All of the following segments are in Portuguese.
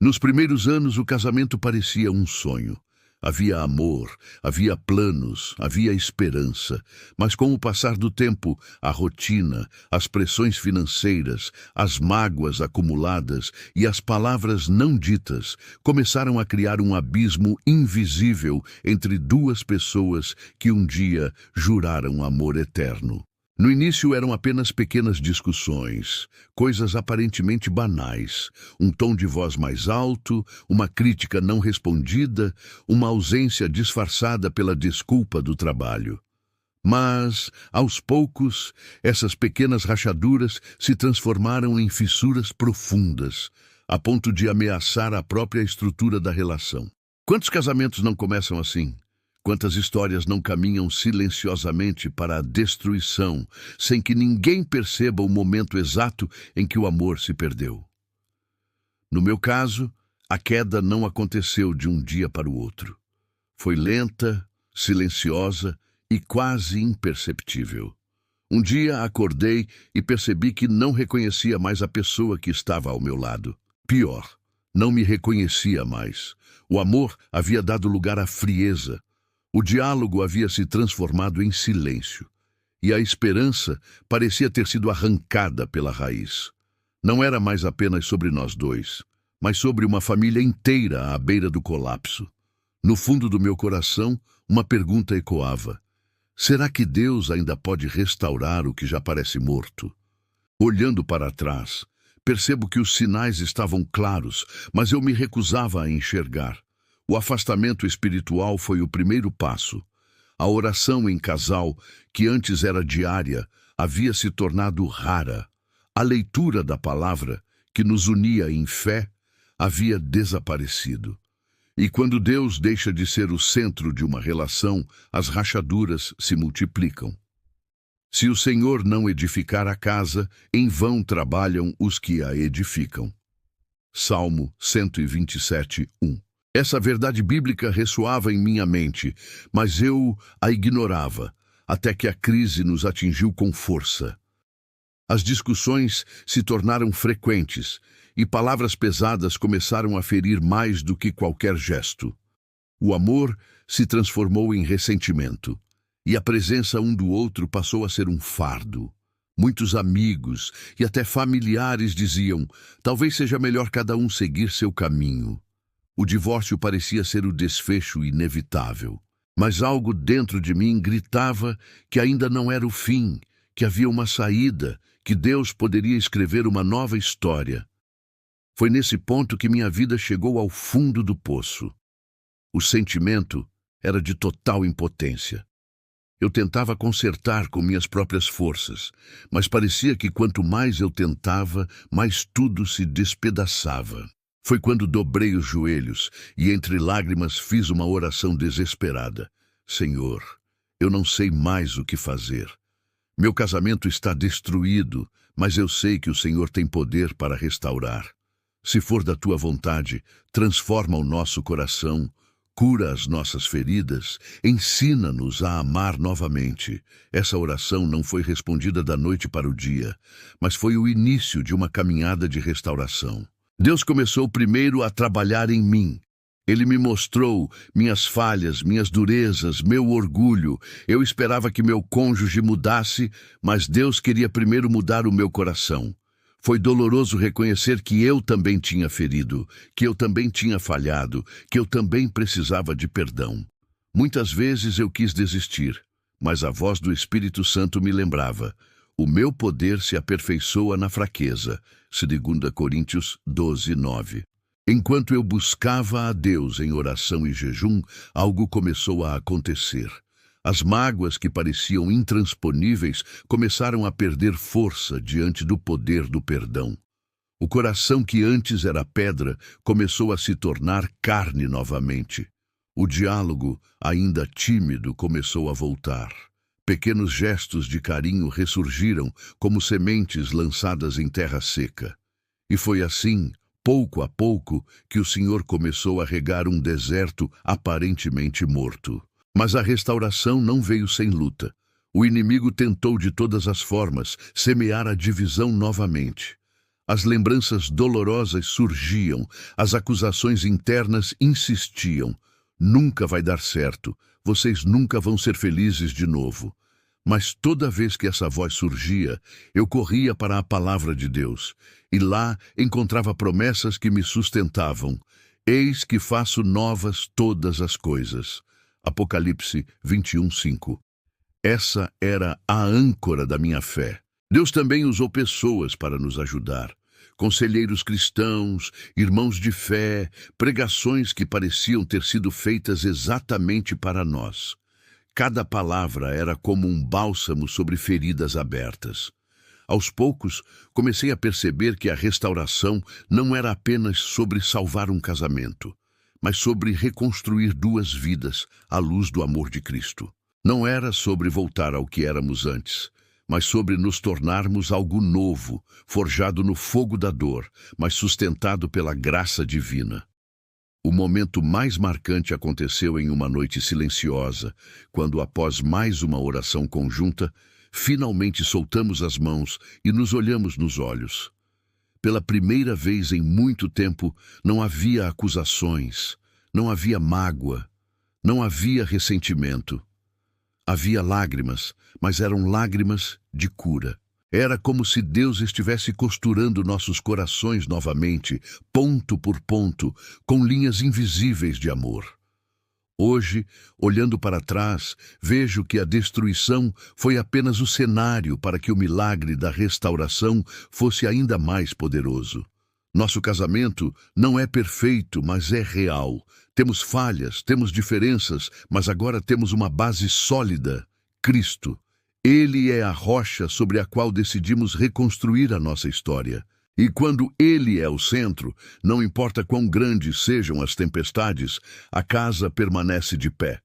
Nos primeiros anos, o casamento parecia um sonho. Havia amor, havia planos, havia esperança. Mas com o passar do tempo, a rotina, as pressões financeiras, as mágoas acumuladas e as palavras não ditas começaram a criar um abismo invisível entre duas pessoas que um dia juraram amor eterno. No início eram apenas pequenas discussões, coisas aparentemente banais, um tom de voz mais alto, uma crítica não respondida, uma ausência disfarçada pela desculpa do trabalho. Mas, aos poucos, essas pequenas rachaduras se transformaram em fissuras profundas, a ponto de ameaçar a própria estrutura da relação. Quantos casamentos não começam assim? Quantas histórias não caminham silenciosamente para a destruição, sem que ninguém perceba o momento exato em que o amor se perdeu? No meu caso, a queda não aconteceu de um dia para o outro. Foi lenta, silenciosa e quase imperceptível. Um dia acordei e percebi que não reconhecia mais a pessoa que estava ao meu lado. Pior, não me reconhecia mais. O amor havia dado lugar à frieza. O diálogo havia se transformado em silêncio, e a esperança parecia ter sido arrancada pela raiz. Não era mais apenas sobre nós dois, mas sobre uma família inteira à beira do colapso. No fundo do meu coração, uma pergunta ecoava: será que Deus ainda pode restaurar o que já parece morto? Olhando para trás, percebo que os sinais estavam claros, mas eu me recusava a enxergar. O afastamento espiritual foi o primeiro passo. A oração em casal, que antes era diária, havia se tornado rara. A leitura da palavra, que nos unia em fé, havia desaparecido. E quando Deus deixa de ser o centro de uma relação, as rachaduras se multiplicam. Se o Senhor não edificar a casa, em vão trabalham os que a edificam. Salmo 127, 1. Essa verdade bíblica ressoava em minha mente, mas eu a ignorava, até que a crise nos atingiu com força. As discussões se tornaram frequentes, e palavras pesadas começaram a ferir mais do que qualquer gesto. O amor se transformou em ressentimento, e a presença um do outro passou a ser um fardo. Muitos amigos e até familiares diziam: talvez seja melhor cada um seguir seu caminho. O divórcio parecia ser o desfecho inevitável, mas algo dentro de mim gritava que ainda não era o fim, que havia uma saída, que Deus poderia escrever uma nova história. Foi nesse ponto que minha vida chegou ao fundo do poço. O sentimento era de total impotência. Eu tentava consertar com minhas próprias forças, mas parecia que quanto mais eu tentava, mais tudo se despedaçava. Foi quando dobrei os joelhos e entre lágrimas fiz uma oração desesperada. Senhor, eu não sei mais o que fazer. Meu casamento está destruído, mas eu sei que o Senhor tem poder para restaurar. Se for da tua vontade, transforma o nosso coração, cura as nossas feridas, ensina-nos a amar novamente. Essa oração não foi respondida da noite para o dia, mas foi o início de uma caminhada de restauração. Deus começou primeiro a trabalhar em mim. Ele me mostrou minhas falhas, minhas durezas, meu orgulho. Eu esperava que meu cônjuge mudasse, mas Deus queria primeiro mudar o meu coração. Foi doloroso reconhecer que eu também tinha ferido, que eu também tinha falhado, que eu também precisava de perdão. Muitas vezes eu quis desistir, mas a voz do Espírito Santo me lembrava: o meu poder se aperfeiçoa na fraqueza. 2 Coríntios 12, 9. Enquanto eu buscava a Deus em oração e jejum, algo começou a acontecer. As mágoas que pareciam intransponíveis começaram a perder força diante do poder do perdão. O coração que antes era pedra começou a se tornar carne novamente. O diálogo, ainda tímido, começou a voltar. Pequenos gestos de carinho ressurgiram como sementes lançadas em terra seca. E foi assim, pouco a pouco, que o Senhor começou a regar um deserto aparentemente morto. Mas a restauração não veio sem luta. O inimigo tentou de todas as formas semear a divisão novamente. As lembranças dolorosas surgiam, as acusações internas insistiam. Nunca vai dar certo, vocês nunca vão ser felizes de novo. Mas toda vez que essa voz surgia, eu corria para a palavra de Deus, e lá encontrava promessas que me sustentavam. Eis que faço novas todas as coisas. Apocalipse 21:5. Essa era a âncora da minha fé. Deus também usou pessoas para nos ajudar. Conselheiros cristãos, irmãos de fé, pregações que pareciam ter sido feitas exatamente para nós. Cada palavra era como um bálsamo sobre feridas abertas. Aos poucos, comecei a perceber que a restauração não era apenas sobre salvar um casamento, mas sobre reconstruir duas vidas à luz do amor de Cristo. Não era sobre voltar ao que éramos antes, mas sobre nos tornarmos algo novo, forjado no fogo da dor, mas sustentado pela graça divina. O momento mais marcante aconteceu em uma noite silenciosa, quando, após mais uma oração conjunta, finalmente soltamos as mãos e nos olhamos nos olhos. Pela primeira vez em muito tempo, não havia acusações, não havia mágoa, não havia ressentimento. Havia lágrimas, mas eram lágrimas de cura. Era como se Deus estivesse costurando nossos corações novamente, ponto por ponto, com linhas invisíveis de amor. Hoje, olhando para trás, vejo que a destruição foi apenas o cenário para que o milagre da restauração fosse ainda mais poderoso. Nosso casamento não é perfeito, mas é real. Temos falhas, temos diferenças, mas agora temos uma base sólida: Cristo. Ele é a rocha sobre a qual decidimos reconstruir a nossa história. E quando Ele é o centro, não importa quão grandes sejam as tempestades, a casa permanece de pé.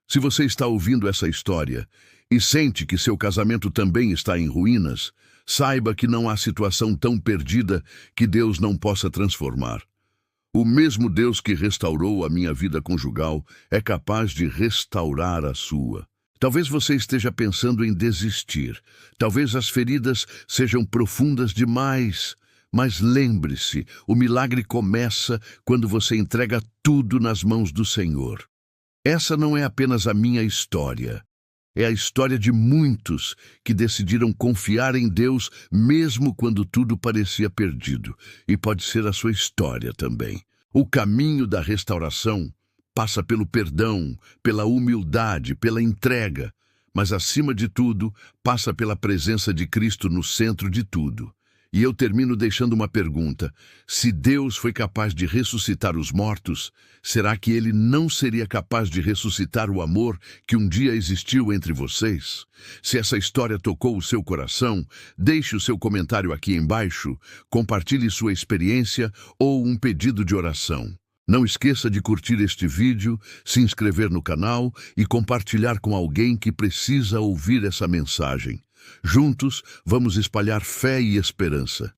Se você está ouvindo essa história e sente que seu casamento também está em ruínas, saiba que não há situação tão perdida que Deus não possa transformar. O mesmo Deus que restaurou a minha vida conjugal é capaz de restaurar a sua. Talvez você esteja pensando em desistir. Talvez as feridas sejam profundas demais. Mas lembre-se, o milagre começa quando você entrega tudo nas mãos do Senhor. Essa não é apenas a minha história. É a história de muitos que decidiram confiar em Deus mesmo quando tudo parecia perdido. E pode ser a sua história também. O caminho da restauração passa pelo perdão, pela humildade, pela entrega, mas acima de tudo, passa pela presença de Cristo no centro de tudo. E eu termino deixando uma pergunta: se Deus foi capaz de ressuscitar os mortos, será que Ele não seria capaz de ressuscitar o amor que um dia existiu entre vocês? Se essa história tocou o seu coração, deixe o seu comentário aqui embaixo, compartilhe sua experiência ou um pedido de oração. Não esqueça de curtir este vídeo, se inscrever no canal e compartilhar com alguém que precisa ouvir essa mensagem. Juntos, vamos espalhar fé e esperança.